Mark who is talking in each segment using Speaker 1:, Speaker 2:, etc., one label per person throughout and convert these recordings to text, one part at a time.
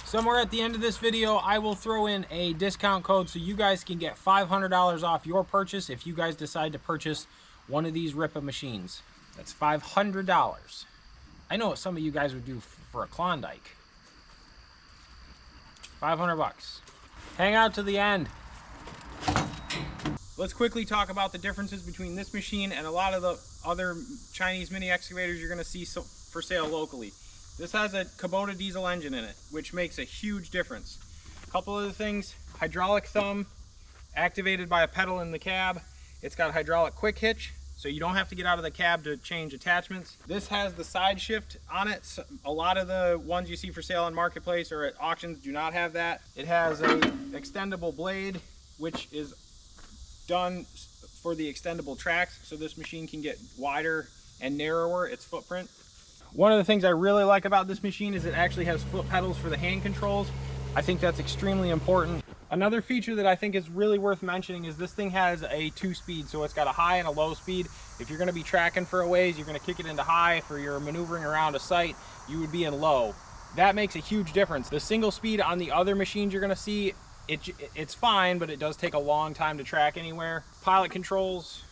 Speaker 1: Somewhere at the end of this video, I will throw in a discount code so you guys can get $500 off your purchase if you guys decide to purchase one of these Rippa machines. That's $500. I know what some of you guys would do for a Klondike. 500 bucks. Hang out to the end. Let's quickly talk about the differences between this machine and a lot of the other Chinese mini excavators you're going to see for sale locally. This has a Kubota diesel engine in it, which makes a huge difference. A couple of the things: hydraulic thumb, activated by a pedal in the cab. It's got a hydraulic quick hitch, so you don't have to get out of the cab to change attachments. This has the side shift on it. So a lot of the ones you see for sale on Marketplace or at auctions do not have that. It has a extendable blade, which is done for the extendable tracks, so this machine can get wider and narrower its footprint. One of the things I really like about this machine is it actually has foot pedals for the hand controls. I think that's extremely important. Another feature that I think is really worth mentioning is this thing has a 2-speed, so it's got a high and a low speed. If you're going to be tracking for a ways, you're going to kick it into high. For your maneuvering around a site, you would be in low. That makes a huge difference. The single speed on the other machines you're going to see, it's fine, but it does take a long time to track anywhere. Pilot controls.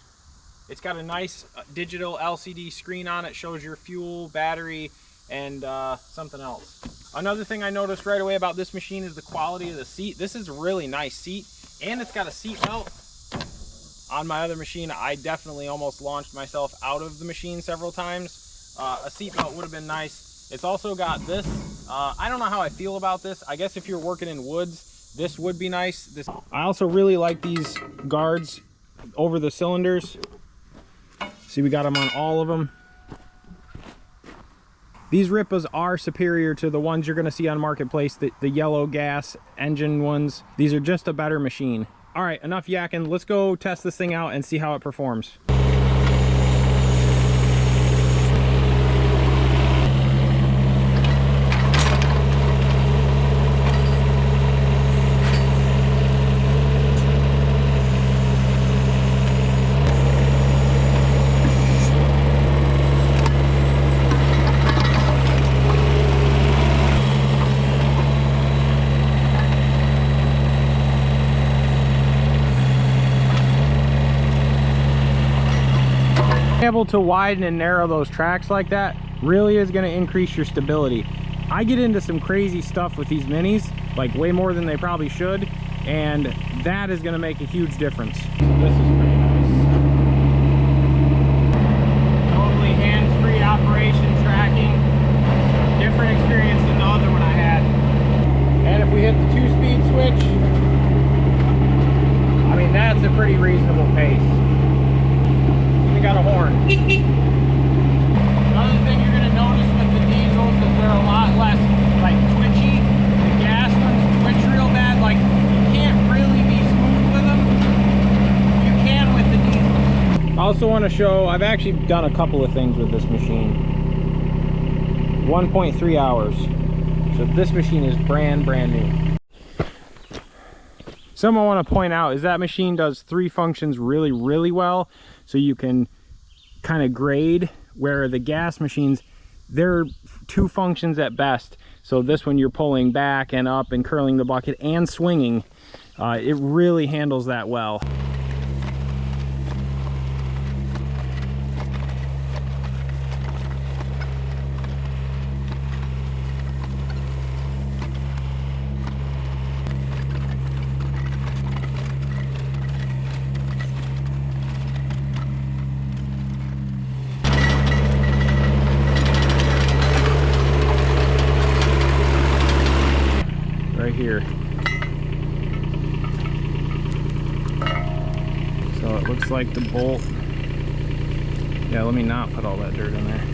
Speaker 1: It's got a nice digital LCD screen on it, shows your fuel, battery, and something else. Another thing I noticed right away about this machine is the quality of the seat. This is a really nice seat, and it's got a seat belt. On my other machine, I definitely almost launched myself out of the machine several times. A seat belt would have been nice. It's also got this. I don't know how I feel about this. I guess if you're working in woods, this would be nice. I also really like these guards over the cylinders. See, we got them on all of them. These Rippas are superior to the ones you're going to see on Marketplace, the yellow gas engine ones. These are just a better machine. All right, enough yakking. Let's go test this thing out and see how it performs. Able to widen and narrow those tracks like that really is going to increase your stability. I get into some crazy stuff with these minis, like way more than they probably should, and that is going to make a huge difference. This is pretty nice. Totally hands-free operation, tracking. Different experience than the other one I had. And if we hit the 2-speed switch, I mean, that's a pretty reasonable pace. Got a horn. Another thing you're going to notice with the diesels is they're a lot less like twitchy. The gas ones twitch real bad. Like, you can't really be smooth with them. You can with the diesels. I also want to show, I've actually done a couple of things with this machine. 1.3 hours. So this machine is brand new. Something I want to point out is that machine does 3 functions really well. So you can kind of grade, where the gas machines, they're 2 functions at best. So this one, you're pulling back and up and curling the bucket and swinging. It really handles that well. Here. So it looks like the bolt, yeah, let me not put all that dirt in there.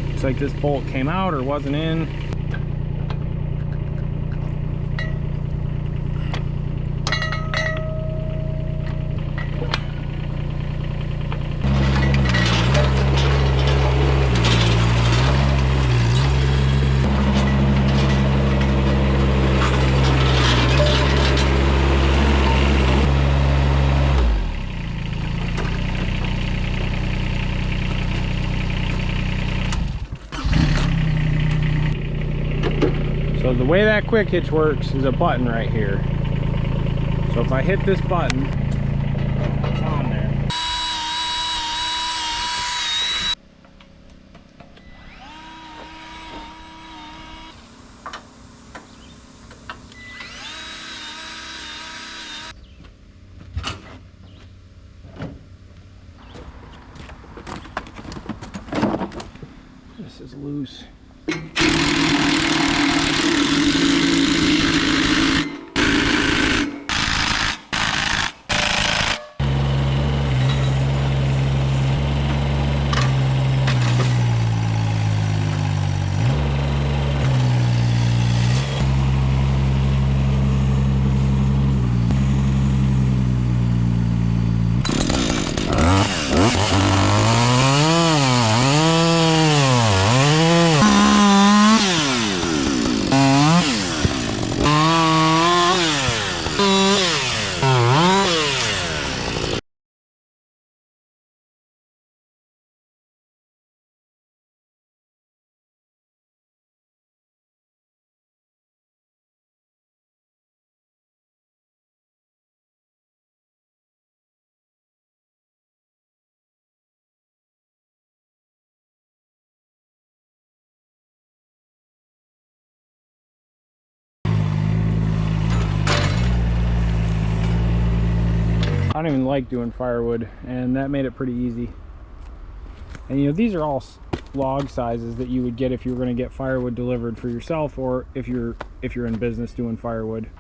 Speaker 1: Looks like this bolt came out or wasn't in. the way that quick hitch works is a button right here. So if I hit this button, it's on there. This is loose. I don't even like doing firewood, and that made it pretty easy. And you know, these are all log sizes that you would get if you were going to get firewood delivered for yourself, or if you're in business doing firewood.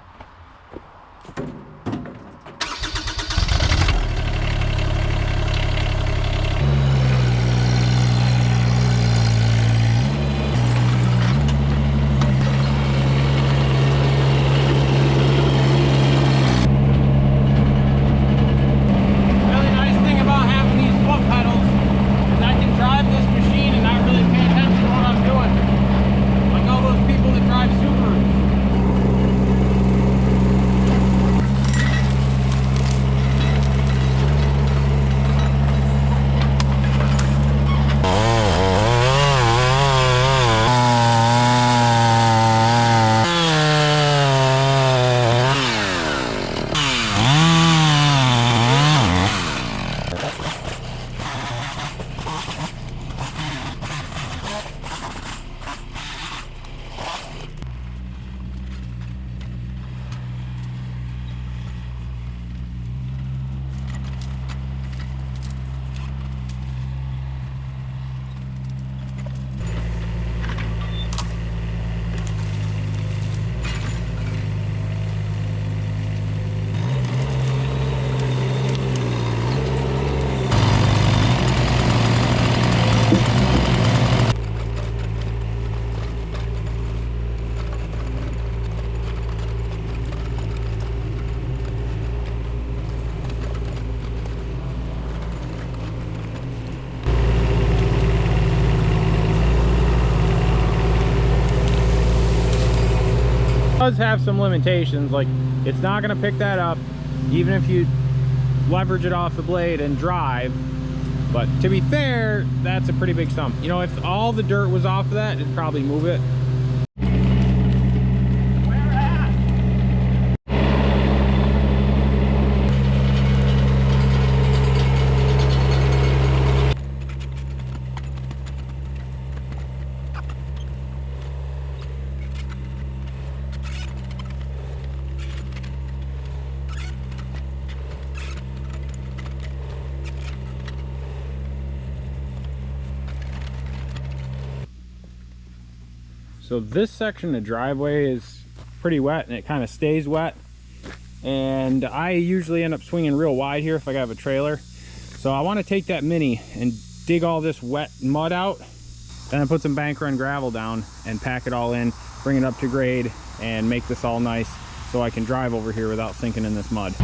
Speaker 1: Does have some limitations, like it's not going to pick that up even if you leverage it off the blade and drive. But to be fair, that's a pretty big stump. You know, if all the dirt was off of that, it'd probably move it. So this section of driveway is pretty wet, and it kind of stays wet. And I usually end up swinging real wide here if I have a trailer. So I want to take that Mini and dig all this wet mud out. Then I put some bank run gravel down and pack it all in, bring it up to grade, and make this all nice so I can drive over here without sinking in this mud.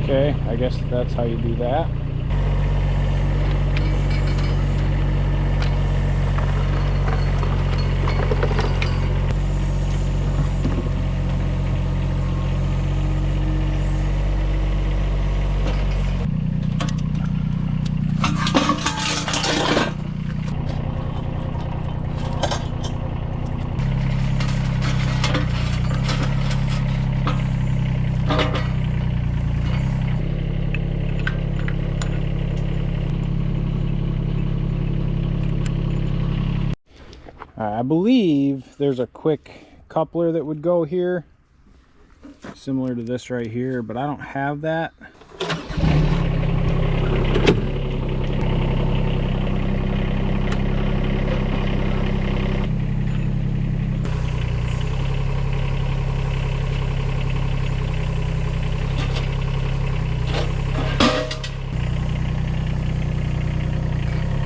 Speaker 1: Okay, I guess that's how you do that. I believe there's a quick coupler that would go here, similar to this right here, but I don't have that.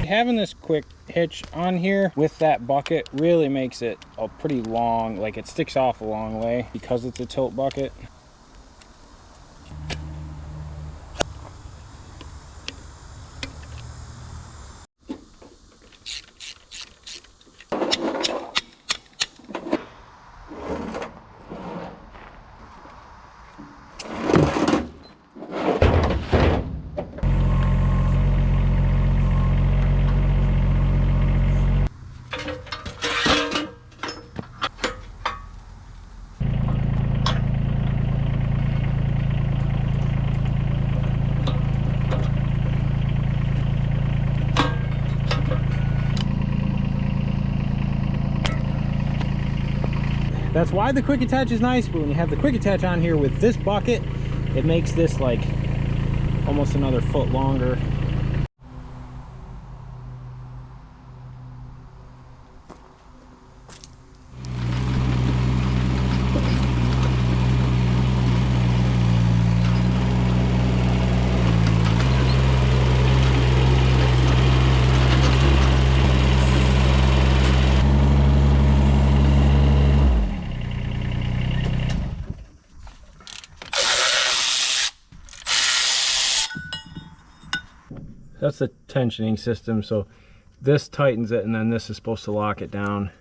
Speaker 1: Having this quick hitch on here with that bucket really makes it a pretty long, like it sticks off a long way because it's a tilt bucket. That's why the quick attach is nice, but when you have the quick attach on here with this bucket, it makes this like almost another foot longer. That's the tensioning system, so this tightens it and then this is supposed to lock it down.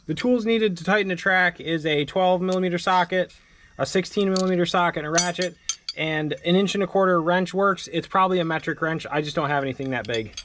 Speaker 1: The tools needed to tighten the track is a 12mm socket, a 16mm socket, and a ratchet, and an 1¼ inch wrench works. It's probably a metric wrench. I just don't have anything that big.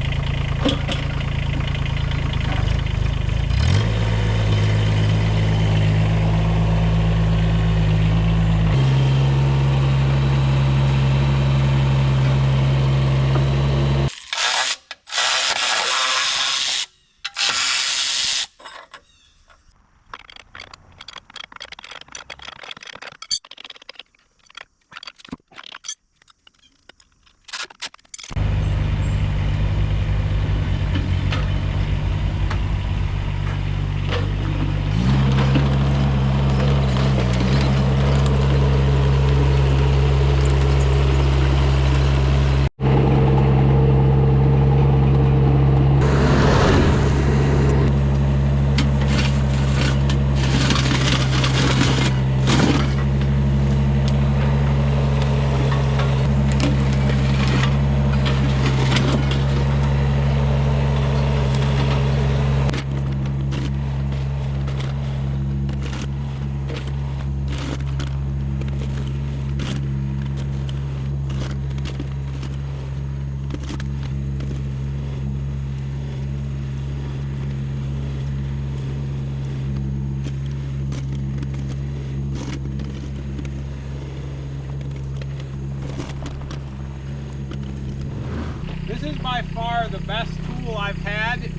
Speaker 1: This is by far the best tool I've had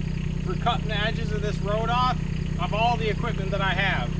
Speaker 1: for cutting the edges of this road off of all the equipment that I have.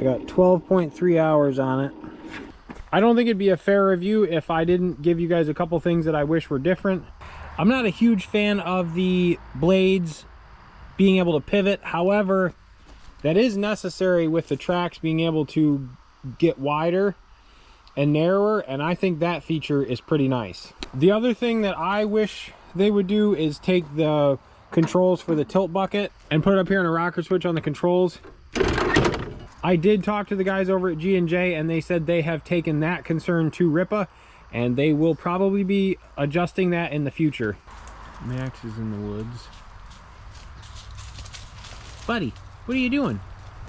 Speaker 1: I got 12.3 hours on it. I don't think it'd be a fair review if I didn't give you guys a couple things that I wish were different. I'm not a huge fan of the blades being able to pivot. However, that is necessary with the tracks being able to get wider and narrower, and I think that feature is pretty nice. The other thing that I wish they would do is take the controls for the tilt bucket and put it up here on a rocker switch on the controls. I did talk to the guys over at G&J, and they said they have taken that concern to Rippa, and they will probably be adjusting that in the future. Max is in the woods. Buddy, what are you doing?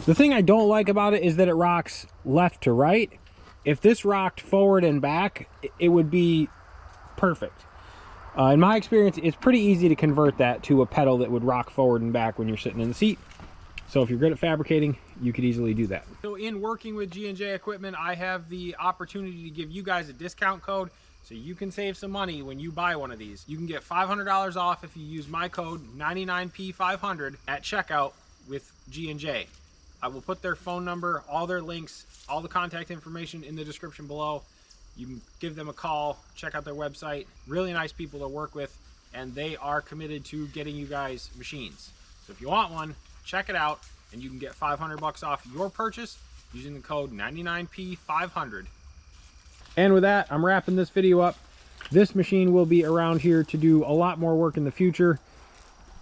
Speaker 1: The thing I don't like about it is that it rocks left to right. If this rocked forward and back, it would be perfect. In my experience, it's pretty easy to convert that to a pedal that would rock forward and back when you're sitting in the seat. So if you're good at fabricating, you could easily do that. So in working with G&J Equipment, I have the opportunity to give you guys a discount code so you can save some money when you buy one of these. You can get $500 off if you use my code 99P500 at checkout with G&J. I will put their phone number, all their links, all the contact information in the description below. You can give them a call, check out their website. Really nice people to work with, and they are committed to getting you guys machines. So if you want one, check it out, and you can get $500 off your purchase using the code 99P500. And with that, I'm wrapping this video up. This machine will be around here to do a lot more work in the future.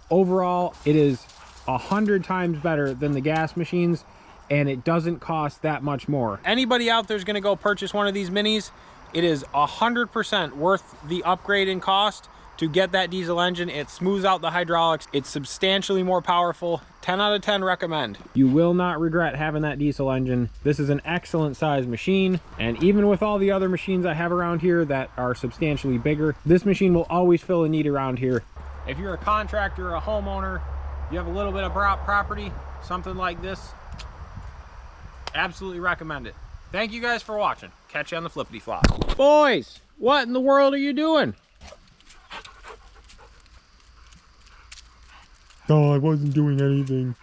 Speaker 1: Overall, it is 100 times better than the gas machines, and it doesn't cost that much more. Anybody out there is going to go purchase one of these minis, it is 100% worth the upgrade in cost to get that diesel engine. It smooths out the hydraulics. It's substantially more powerful. 10 out of 10 recommend. You will not regret having that diesel engine. This is an excellent size machine, and even with all the other machines I have around here that are substantially bigger, this machine will always fill a need around here. If you're a contractor or a homeowner, you have a little bit of property, something like this, absolutely recommend it. Thank you guys for watching. Catch you on the flippity flop. Boys, what in the world are you doing?
Speaker 2: Oh, I wasn't doing anything.